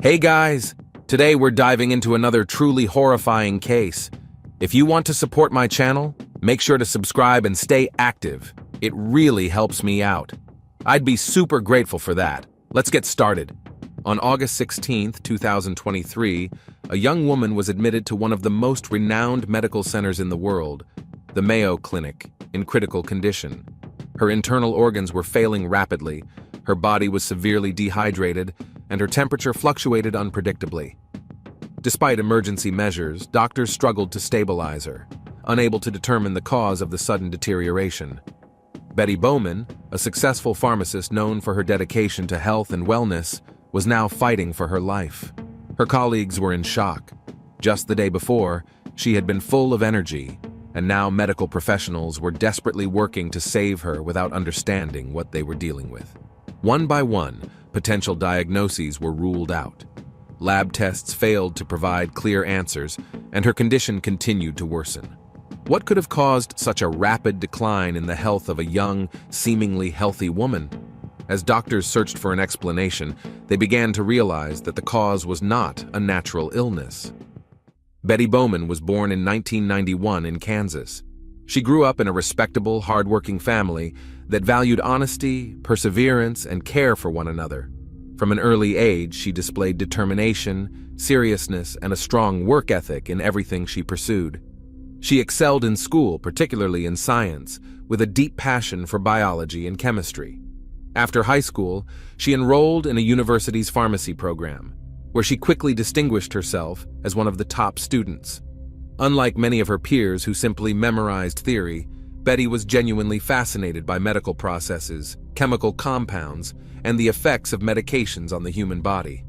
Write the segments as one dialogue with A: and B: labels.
A: Hey guys! Today we're diving into another truly horrifying case. If you want to support my channel, make sure to subscribe and stay active. It really helps me out. I'd be super grateful for that. Let's get started. On August 16, 2023, a young woman was admitted to one of the most renowned medical centers in the world, the Mayo Clinic, in critical condition. Her internal organs were failing rapidly, her body was severely dehydrated, and her temperature fluctuated unpredictably. Despite emergency measures, doctors struggled to stabilize her, unable to determine the cause of the sudden deterioration. Betty Bowman, a successful pharmacist known for her dedication to health and wellness, was now fighting for her life. Her colleagues were in shock. Just the day before, she had been full of energy, and now medical professionals were desperately working to save her without understanding what they were dealing with. One by one, potential diagnoses were ruled out. Lab tests failed to provide clear answers, and her condition continued to worsen. What could have caused such a rapid decline in the health of a young, seemingly healthy woman? As doctors searched for an explanation, they began to realize that the cause was not a natural illness. Betty Bowman was born in 1991 in Kansas. She grew up in a respectable, hardworking family that valued honesty, perseverance, and care for one another. From an early age, she displayed determination, seriousness, and a strong work ethic in everything she pursued. She excelled in school, particularly in science, with a deep passion for biology and chemistry. After high school, she enrolled in a university's pharmacy program, where she quickly distinguished herself as one of the top students. Unlike many of her peers who simply memorized theory, Betty was genuinely fascinated by medical processes, chemical compounds, and the effects of medications on the human body.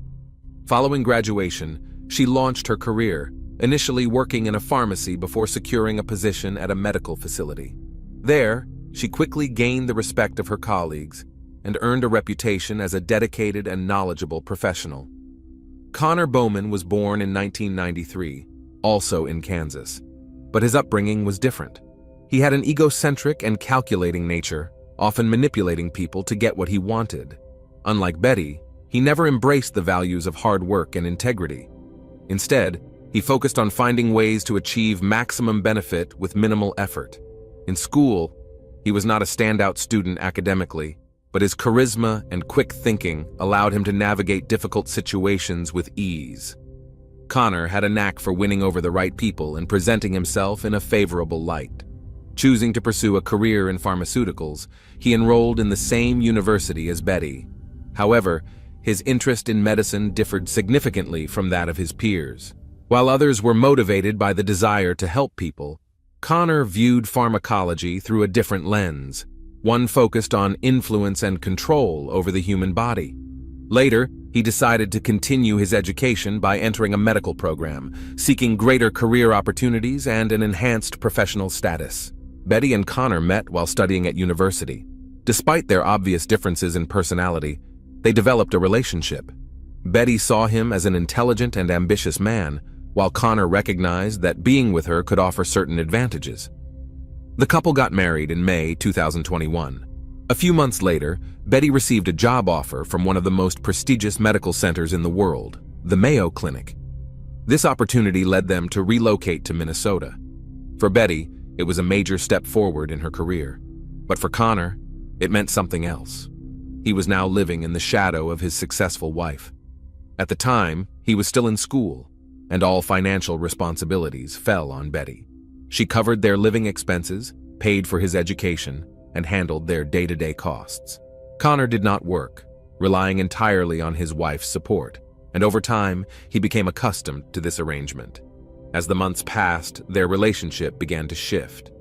A: Following graduation, she launched her career, initially working in a pharmacy before securing a position at a medical facility. There, she quickly gained the respect of her colleagues and earned a reputation as a dedicated and knowledgeable professional. Connor Bowman was born in 1993, also in Kansas, but his upbringing was different. He had an egocentric and calculating nature, often manipulating people to get what he wanted. Unlike Betty, he never embraced the values of hard work and integrity. Instead, he focused on finding ways to achieve maximum benefit with minimal effort. In school, he was not a standout student academically, but his charisma and quick thinking allowed him to navigate difficult situations with ease. Connor had a knack for winning over the right people and presenting himself in a favorable light. Choosing to pursue a career in pharmaceuticals, he enrolled in the same university as Betty. However, his interest in medicine differed significantly from that of his peers. While others were motivated by the desire to help people, Connor viewed pharmacology through a different lens, one focused on influence and control over the human body. Later, he decided to continue his education by entering a medical program, seeking greater career opportunities and an enhanced professional status. Betty and Connor met while studying at university. Despite their obvious differences in personality, they developed a relationship. Betty saw him as an intelligent and ambitious man, while Connor recognized that being with her could offer certain advantages. The couple got married in May 2021. A few months later, Betty received a job offer from one of the most prestigious medical centers in the world, the Mayo Clinic. This opportunity led them to relocate to Minnesota. For Betty, it was a major step forward in her career. But for Connor, it meant something else. He was now living in the shadow of his successful wife. At the time, he was still in school, and all financial responsibilities fell on Betty. She covered their living expenses, paid for his education, and handled their day-to-day costs. Connor did not work, relying entirely on his wife's support, and over time, he became accustomed to this arrangement. As the months passed, their relationship began to shift.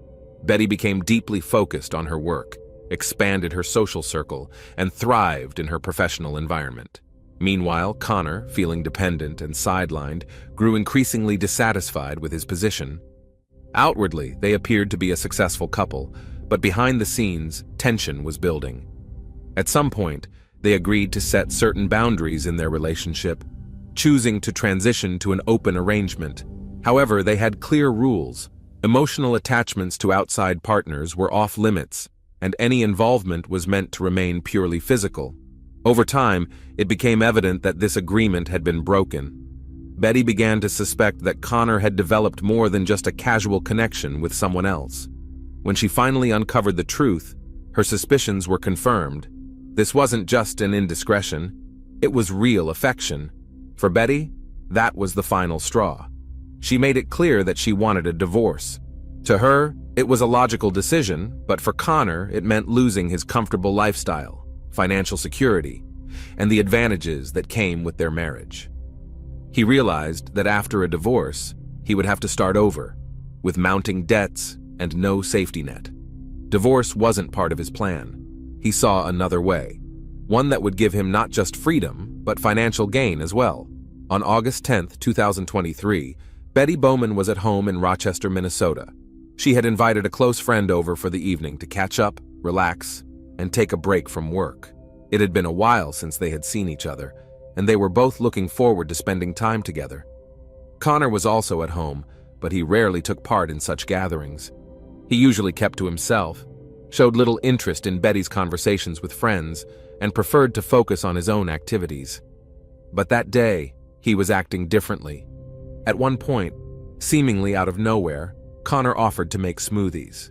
A: Betty became deeply focused on her work, expanded her social circle, and thrived in her professional environment. Meanwhile, Connor, feeling dependent and sidelined, grew increasingly dissatisfied with his position. Outwardly, they appeared to be a successful couple, but behind the scenes, tension was building. At some point, they agreed to set certain boundaries in their relationship, choosing to transition to an open arrangement. However, they had clear rules. Emotional attachments to outside partners were off limits, and any involvement was meant to remain purely physical. Over time, it became evident that this agreement had been broken. Betty began to suspect that Connor had developed more than just a casual connection with someone else. When she finally uncovered the truth, her suspicions were confirmed. This wasn't just an indiscretion, it was real affection. For Betty, that was the final straw. She made it clear that she wanted a divorce. To her, it was a logical decision, but for Connor, it meant losing his comfortable lifestyle, financial security, and the advantages that came with their marriage. He realized that after a divorce, he would have to start over, with mounting debts and no safety net. Divorce wasn't part of his plan. He saw another way, one that would give him not just freedom, but financial gain as well. On August 10, 2023, Betty Bowman was at home in Rochester, Minnesota. She had invited a close friend over for the evening to catch up, relax, and take a break from work. It had been a while since they had seen each other, and they were both looking forward to spending time together. Connor was also at home, but he rarely took part in such gatherings. He usually kept to himself, showed little interest in Betty's conversations with friends, and preferred to focus on his own activities. But that day, he was acting differently. At one point, seemingly out of nowhere, Connor offered to make smoothies.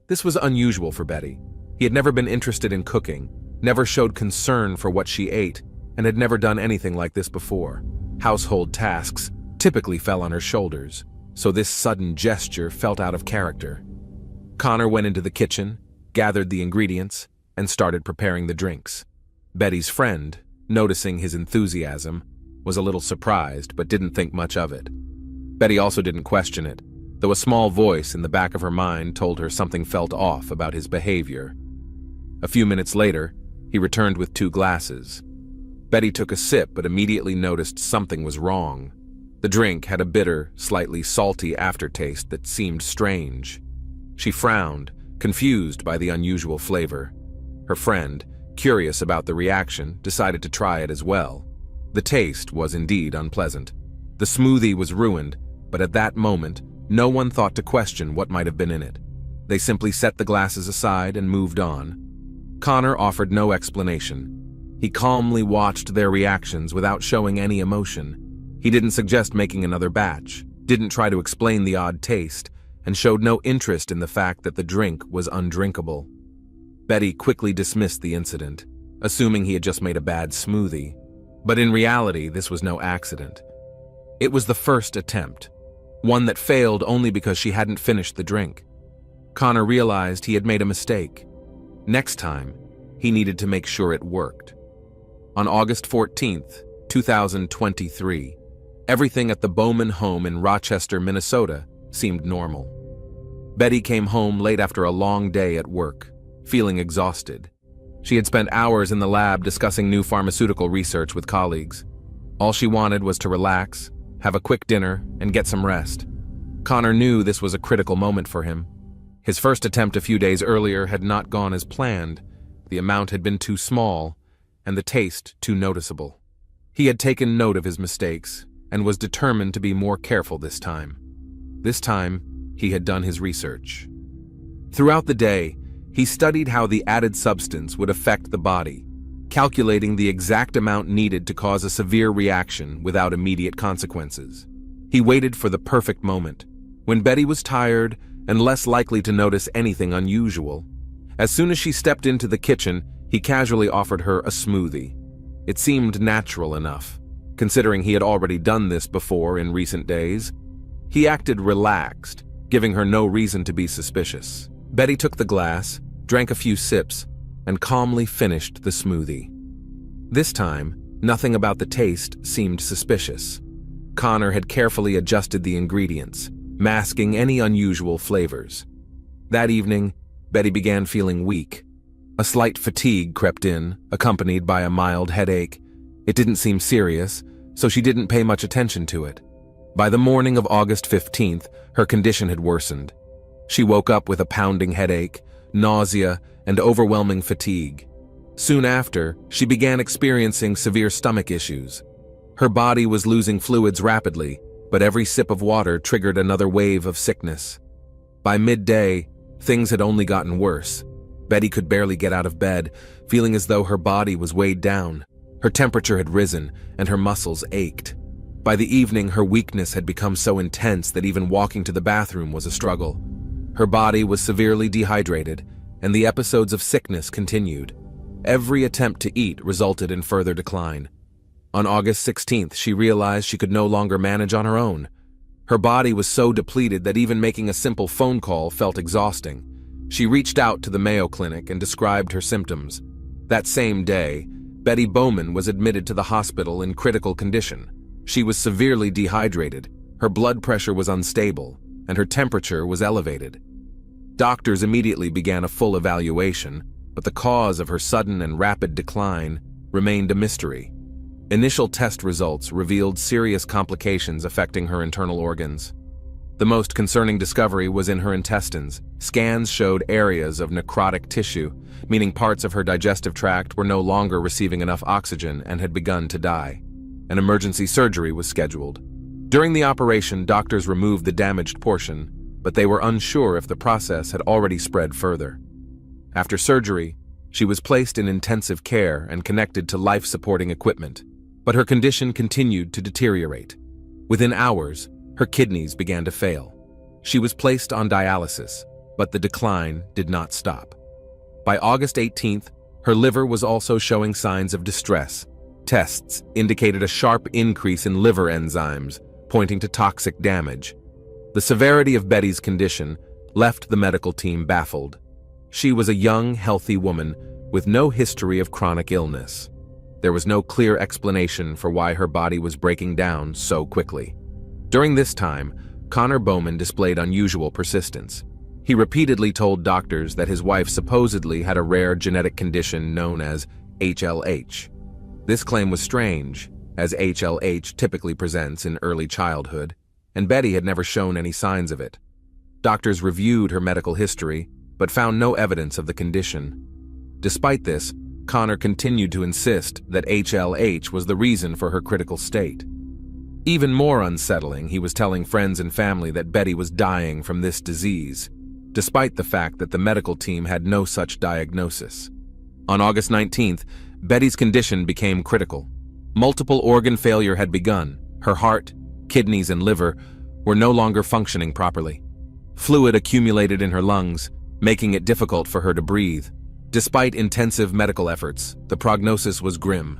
A: This was unusual for Betty. He had never been interested in cooking, never showed concern for what she ate, and had never done anything like this before. Household tasks typically fell on her shoulders, so this sudden gesture felt out of character. Connor went into the kitchen, gathered the ingredients, and started preparing the drinks. Betty's friend, noticing his enthusiasm, was a little surprised but didn't think much of it. Betty also didn't question it, though a small voice in the back of her mind told her something felt off about his behavior. A few minutes later, he returned with 2 glasses. Betty took a sip but immediately noticed something was wrong. The drink had a bitter, slightly salty aftertaste that seemed strange. She frowned, confused by the unusual flavor. Her friend, curious about the reaction, decided to try it as well. The taste was indeed unpleasant. The smoothie was ruined, but at that moment, no one thought to question what might have been in it. They simply set the glasses aside and moved on. Connor offered no explanation. He calmly watched their reactions without showing any emotion. He didn't suggest making another batch, didn't try to explain the odd taste, and showed no interest in the fact that the drink was undrinkable. Betty quickly dismissed the incident, assuming he had just made a bad smoothie. But in reality, this was no accident. It was the first attempt, one that failed only because she hadn't finished the drink. Connor realized he had made a mistake. Next time, he needed to make sure it worked. On August 14th, 2023, everything at the Bowman home in Rochester, Minnesota, seemed normal. Betty came home late after a long day at work, feeling exhausted. She had spent hours in the lab discussing new pharmaceutical research with colleagues. All she wanted was to relax, have a quick dinner, and get some rest. Connor knew this was a critical moment for him. His first attempt a few days earlier had not gone as planned. The amount had been too small, and the taste too noticeable. He had taken note of his mistakes and was determined to be more careful this time. This time, he had done his research. Throughout the day, he studied how the added substance would affect the body, calculating the exact amount needed to cause a severe reaction without immediate consequences. He waited for the perfect moment, when Betty was tired and less likely to notice anything unusual. As soon as she stepped into the kitchen, he casually offered her a smoothie. It seemed natural enough, considering he had already done this before in recent days. He acted relaxed, giving her no reason to be suspicious. Betty took the glass, drank a few sips, and calmly finished the smoothie. This time, nothing about the taste seemed suspicious. Connor had carefully adjusted the ingredients, masking any unusual flavors. That evening, Betty began feeling weak. A slight fatigue crept in, accompanied by a mild headache. It didn't seem serious, so she didn't pay much attention to it. By the morning of August 15th, her condition had worsened. She woke up with a pounding headache, nausea, and overwhelming fatigue. Soon after, she began experiencing severe stomach issues. Her body was losing fluids rapidly, but every sip of water triggered another wave of sickness. By midday, things had only gotten worse. Betty could barely get out of bed, feeling as though her body was weighed down. Her temperature had risen, and her muscles ached. By the evening, her weakness had become so intense that even walking to the bathroom was a struggle. Her body was severely dehydrated, and the episodes of sickness continued. Every attempt to eat resulted in further decline. On August 16th, she realized she could no longer manage on her own. Her body was so depleted that even making a simple phone call felt exhausting. She reached out to the Mayo Clinic and described her symptoms. That same day, Betty Bowman was admitted to the hospital in critical condition. She was severely dehydrated, her blood pressure was unstable, and her temperature was elevated. Doctors immediately began a full evaluation, but the cause of her sudden and rapid decline remained a mystery. Initial test results revealed serious complications affecting her internal organs. The most concerning discovery was in her intestines. Scans showed areas of necrotic tissue, meaning parts of her digestive tract were no longer receiving enough oxygen and had begun to die. An emergency surgery was scheduled. During the operation, doctors removed the damaged portion, but they were unsure if the process had already spread further. After surgery, she was placed in intensive care and connected to life-supporting equipment, but her condition continued to deteriorate. Within hours, her kidneys began to fail. She was placed on dialysis, but the decline did not stop. By August 18th, her liver was also showing signs of distress. Tests indicated a sharp increase in liver enzymes, pointing to toxic damage. The severity of Betty's condition left the medical team baffled. She was a young, healthy woman with no history of chronic illness. There was no clear explanation for why her body was breaking down so quickly. During this time, Connor Bowman displayed unusual persistence. He repeatedly told doctors that his wife supposedly had a rare genetic condition known as HLH. This claim was strange, as HLH typically presents in early childhood, and Betty had never shown any signs of it. Doctors reviewed her medical history, but found no evidence of the condition. Despite this, Connor continued to insist that HLH was the reason for her critical state. Even more unsettling, he was telling friends and family that Betty was dying from this disease, despite the fact that the medical team had no such diagnosis. On August 19th, Betty's condition became critical. Multiple organ failure had begun. Her heart, kidneys, and liver were no longer functioning properly. Fluid accumulated in her lungs, making it difficult for her to breathe. Despite intensive medical efforts, the prognosis was grim.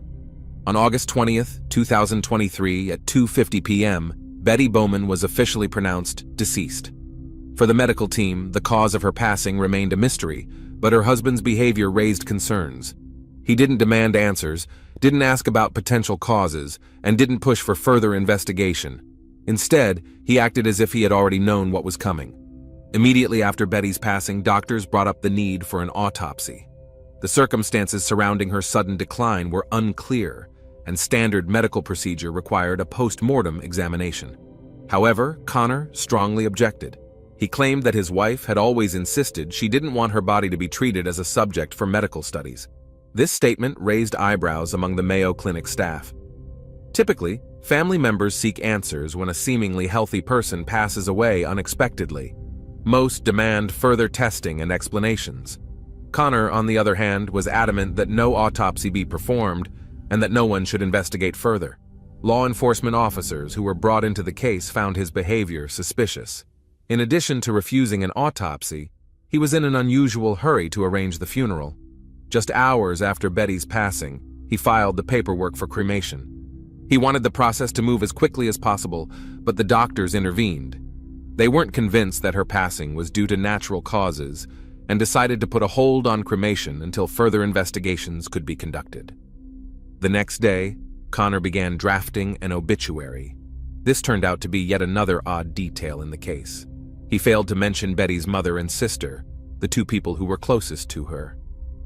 A: On August 20th, 2023, at 2:50 p.m., Betty Bowman was officially pronounced deceased. For the medical team, the cause of her passing remained a mystery, but her husband's behavior raised concerns. He didn't demand answers, didn't ask about potential causes, and didn't push for further investigation. Instead, he acted as if he had already known what was coming. Immediately after Betty's passing, doctors brought up the need for an autopsy. The circumstances surrounding her sudden decline were unclear, and standard medical procedure required a post-mortem examination. However, Connor strongly objected. He claimed that his wife had always insisted she didn't want her body to be treated as a subject for medical studies. This statement raised eyebrows among the Mayo Clinic staff. Typically, family members seek answers when a seemingly healthy person passes away unexpectedly. Most demand further testing and explanations. Connor, on the other hand, was adamant that no autopsy be performed and that no one should investigate further. Law enforcement officers who were brought into the case found his behavior suspicious. In addition to refusing an autopsy, he was in an unusual hurry to arrange the funeral. Just hours after Betty's passing, he filed the paperwork for cremation. He wanted the process to move as quickly as possible, but the doctors intervened. They weren't convinced that her passing was due to natural causes and decided to put a hold on cremation until further investigations could be conducted. The next day, Connor began drafting an obituary. This turned out to be yet another odd detail in the case. He failed to mention Betty's mother and sister, the two people who were closest to her.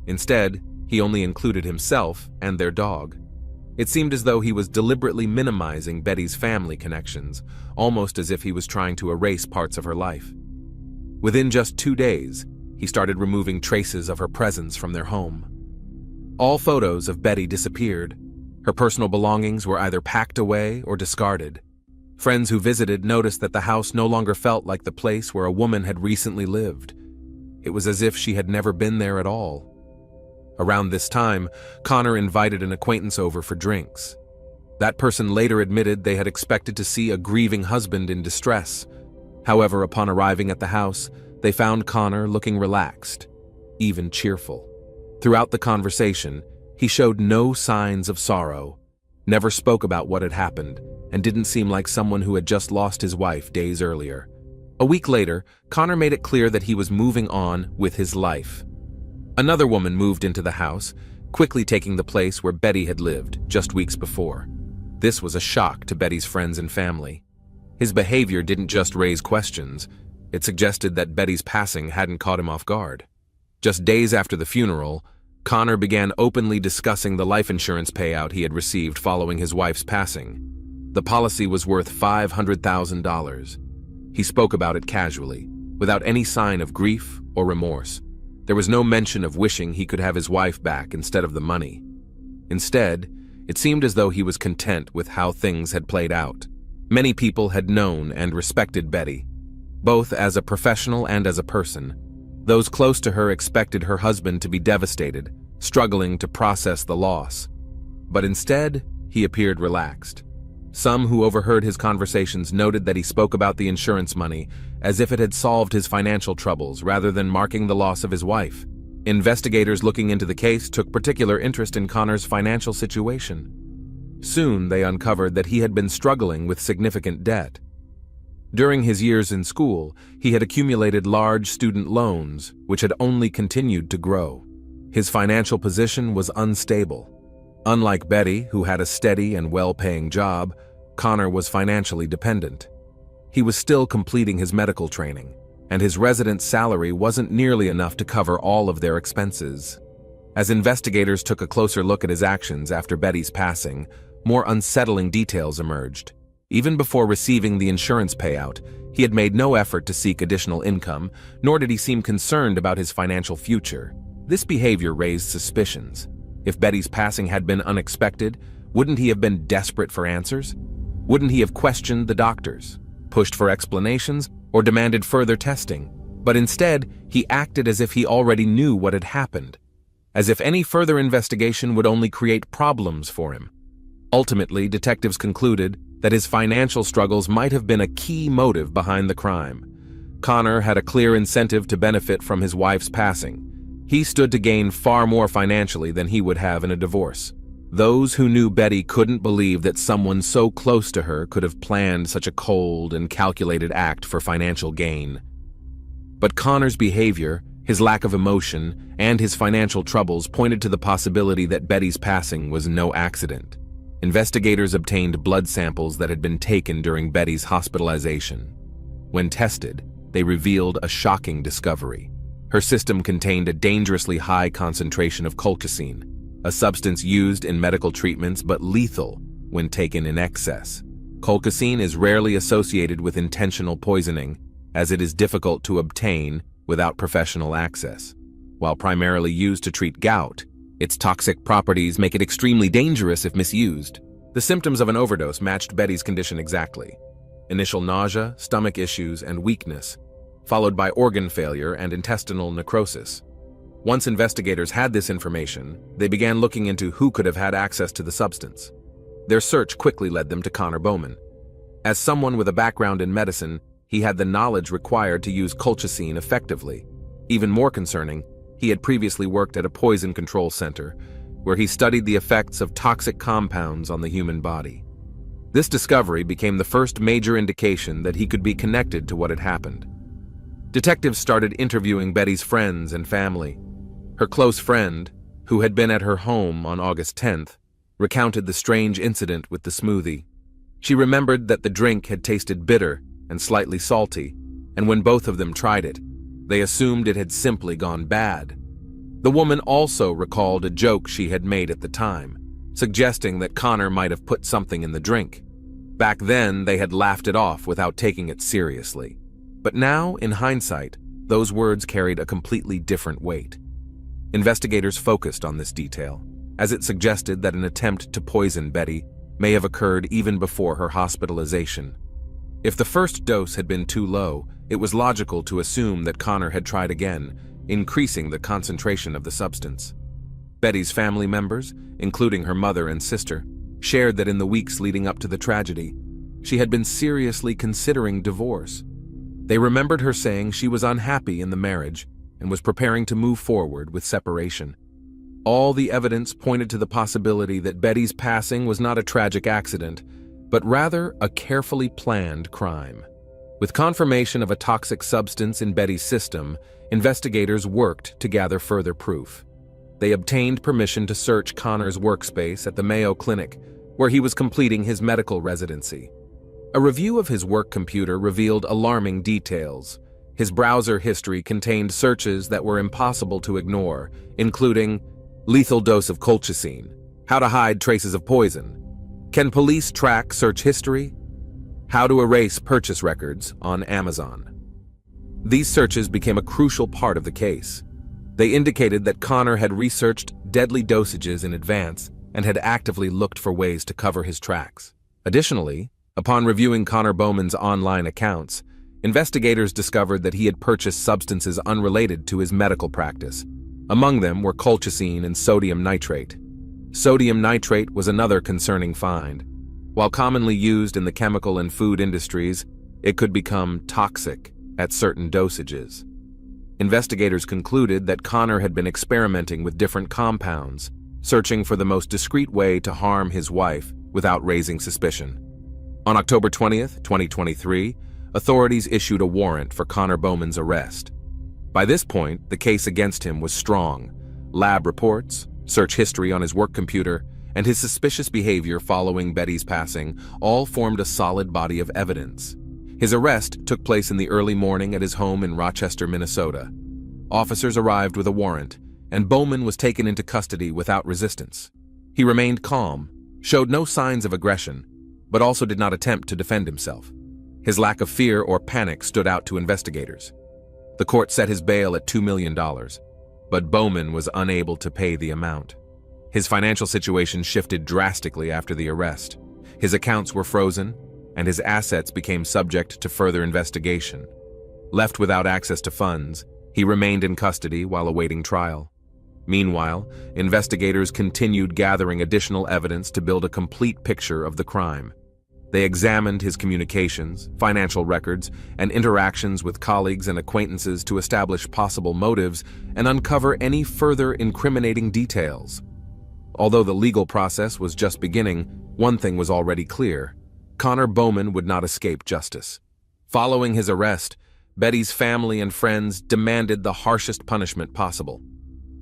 A: Instead, he only included himself and their dog. It seemed as though he was deliberately minimizing Betty's family connections, almost as if he was trying to erase parts of her life. Within just 2 days, he started removing traces of her presence from their home. All photos of Betty disappeared. Her personal belongings were either packed away or discarded. Friends who visited noticed that the house no longer felt like the place where a woman had recently lived. It was as if she had never been there at all. Around this time, Connor invited an acquaintance over for drinks. That person later admitted they had expected to see a grieving husband in distress. However, upon arriving at the house, they found Connor looking relaxed, even cheerful. Throughout the conversation, he showed no signs of sorrow, never spoke about what had happened, and didn't seem like someone who had just lost his wife days earlier. A week later, Connor made it clear that he was moving on with his life. Another woman moved into the house, quickly taking the place where Betty had lived just weeks before. This was a shock to Betty's friends and family. His behavior didn't just raise questions, it suggested that Betty's passing hadn't caught him off guard. Just days after the funeral, Connor began openly discussing the life insurance payout he had received following his wife's passing. The policy was worth $500,000. He spoke about it casually, without any sign of grief or remorse. There was no mention of wishing he could have his wife back instead of the money. Instead, it seemed as though he was content with how things had played out. Many people had known and respected Betty, both as a professional and as a person. Those close to her expected her husband to be devastated, struggling to process the loss. But instead, he appeared relaxed. Some who overheard his conversations noted that he spoke about the insurance money as if it had solved his financial troubles rather than marking the loss of his wife. Investigators looking into the case took particular interest in Connor's financial situation. Soon, they uncovered that he had been struggling with significant debt. During his years in school, he had accumulated large student loans, which had only continued to grow. His financial position was unstable. Unlike Betty, who had a steady and well-paying job, Connor was financially dependent. He was still completing his medical training, and his residence salary wasn't nearly enough to cover all of their expenses. As investigators took a closer look at his actions after Betty's passing, more unsettling details emerged. Even before receiving the insurance payout, he had made no effort to seek additional income, nor did he seem concerned about his financial future. This behavior raised suspicions. If Betty's passing had been unexpected, wouldn't he have been desperate for answers? Wouldn't he have questioned the doctors, pushed for explanations, or demanded further testing? But instead, he acted as if he already knew what had happened, as if any further investigation would only create problems for him. Ultimately, detectives concluded that his financial struggles might have been a key motive behind the crime. Connor had a clear incentive to benefit from his wife's passing. He stood to gain far more financially than he would have in a divorce. Those who knew Betty couldn't believe that someone so close to her could have planned such a cold and calculated act for financial gain. But Connor's behavior, his lack of emotion, and his financial troubles pointed to the possibility that Betty's passing was no accident. Investigators obtained blood samples that had been taken during Betty's hospitalization. When tested, they revealed a shocking discovery. Her system contained a dangerously high concentration of colchicine, a substance used in medical treatments but lethal when taken in excess. Colchicine is rarely associated with intentional poisoning, as it is difficult to obtain without professional access. While primarily used to treat gout, its toxic properties make it extremely dangerous if misused. The symptoms of an overdose matched Betty's condition exactly: initial nausea, stomach issues, and weakness, followed by organ failure and intestinal necrosis. Once investigators had this information, they began looking into who could have had access to the substance. Their search quickly led them to Connor Bowman. As someone with a background in medicine, he had the knowledge required to use colchicine effectively. Even more concerning, he had previously worked at a poison control center, where he studied the effects of toxic compounds on the human body. This discovery became the first major indication that he could be connected to what had happened. Detectives started interviewing Betty's friends and family. Her close friend, who had been at her home on August 10th, recounted the strange incident with the smoothie. She remembered that the drink had tasted bitter and slightly salty, and when both of them tried it, they assumed it had simply gone bad. The woman also recalled a joke she had made at the time, suggesting that Connor might have put something in the drink. Back then, they had laughed it off without taking it seriously. But now, in hindsight, those words carried a completely different weight. Investigators focused on this detail, as it suggested that an attempt to poison Betty may have occurred even before her hospitalization. If the first dose had been too low, it was logical to assume that Connor had tried again, increasing the concentration of the substance. Betty's family members, including her mother and sister, shared that in the weeks leading up to the tragedy, she had been seriously considering divorce. They remembered her saying she was unhappy in the marriage and was preparing to move forward with separation. All the evidence pointed to the possibility that Betty's passing was not a tragic accident, but rather a carefully planned crime. With confirmation of a toxic substance in Betty's system, investigators worked to gather further proof. They obtained permission to search Connor's workspace at the Mayo Clinic, where he was completing his medical residency. A review of his work computer revealed alarming details. His browser history contained searches that were impossible to ignore, including lethal dose of colchicine, how to hide traces of poison, can police track search history, how to erase purchase records on Amazon. These searches became a crucial part of the case. They indicated that Connor had researched deadly dosages in advance and had actively looked for ways to cover his tracks. Additionally, upon reviewing Connor Bowman's online accounts, investigators discovered that he had purchased substances unrelated to his medical practice. Among them were colchicine and sodium nitrate. Sodium nitrate was another concerning find. While commonly used in the chemical and food industries, it could become toxic at certain dosages. Investigators concluded that Connor had been experimenting with different compounds, searching for the most discreet way to harm his wife without raising suspicion. On October 20th, 2023, authorities issued a warrant for Connor Bowman's arrest. By this point, the case against him was strong. Lab reports, search history on his work computer, and his suspicious behavior following Betty's passing all formed a solid body of evidence. His arrest took place in the early morning at his home in Rochester, Minnesota. Officers arrived with a warrant, and Bowman was taken into custody without resistance. He remained calm, showed no signs of aggression, but also did not attempt to defend himself. His lack of fear or panic stood out to investigators. The court set his bail at $2 million, but Bowman was unable to pay the amount. His financial situation shifted drastically after the arrest. His accounts were frozen, and his assets became subject to further investigation. Left without access to funds, he remained in custody while awaiting trial. Meanwhile, investigators continued gathering additional evidence to build a complete picture of the crime. They examined his communications, financial records, and interactions with colleagues and acquaintances to establish possible motives and uncover any further incriminating details. Although the legal process was just beginning, one thing was already clear: Connor Bowman would not escape justice. Following his arrest, Betty's family and friends demanded the harshest punishment possible.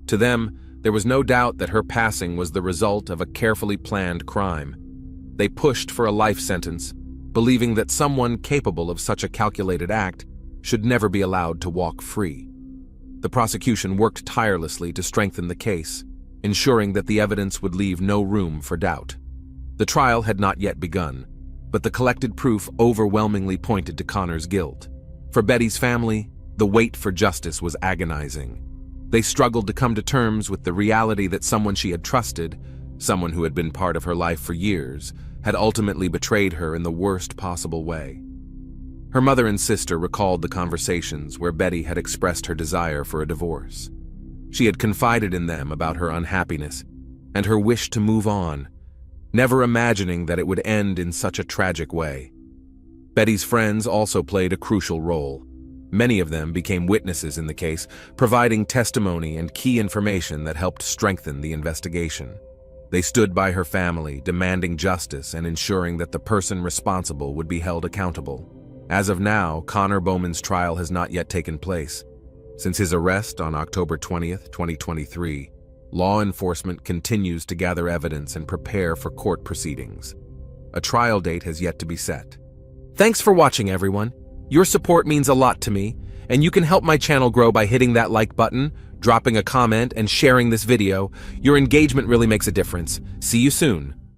A: To them, there was no doubt that her passing was the result of a carefully planned crime. They pushed for a life sentence, believing that someone capable of such a calculated act should never be allowed to walk free. The prosecution worked tirelessly to strengthen the case, ensuring that the evidence would leave no room for doubt. The trial had not yet begun, but the collected proof overwhelmingly pointed to Connor's guilt. For Betty's family, the wait for justice was agonizing. They struggled to come to terms with the reality that someone she had trusted, someone who had been part of her life for years, had ultimately betrayed her in the worst possible way. Her mother and sister recalled the conversations where Betty had expressed her desire for a divorce. She had confided in them about her unhappiness and her wish to move on, never imagining that it would end in such a tragic way. Betty's friends also played a crucial role. Many of them became witnesses in the case, providing testimony and key information that helped strengthen the investigation. They stood by her family, demanding justice and ensuring that the person responsible would be held accountable. As of now, Connor Bowman's trial has not yet taken place. Since his arrest on October 20th, 2023, law enforcement continues to gather evidence and prepare for court proceedings. A trial date has yet to be set. Thanks for watching, everyone. Your support means a lot to me, and you can help my channel grow by hitting that like button, dropping a comment, and sharing this video. Your engagement really makes a difference. See you soon.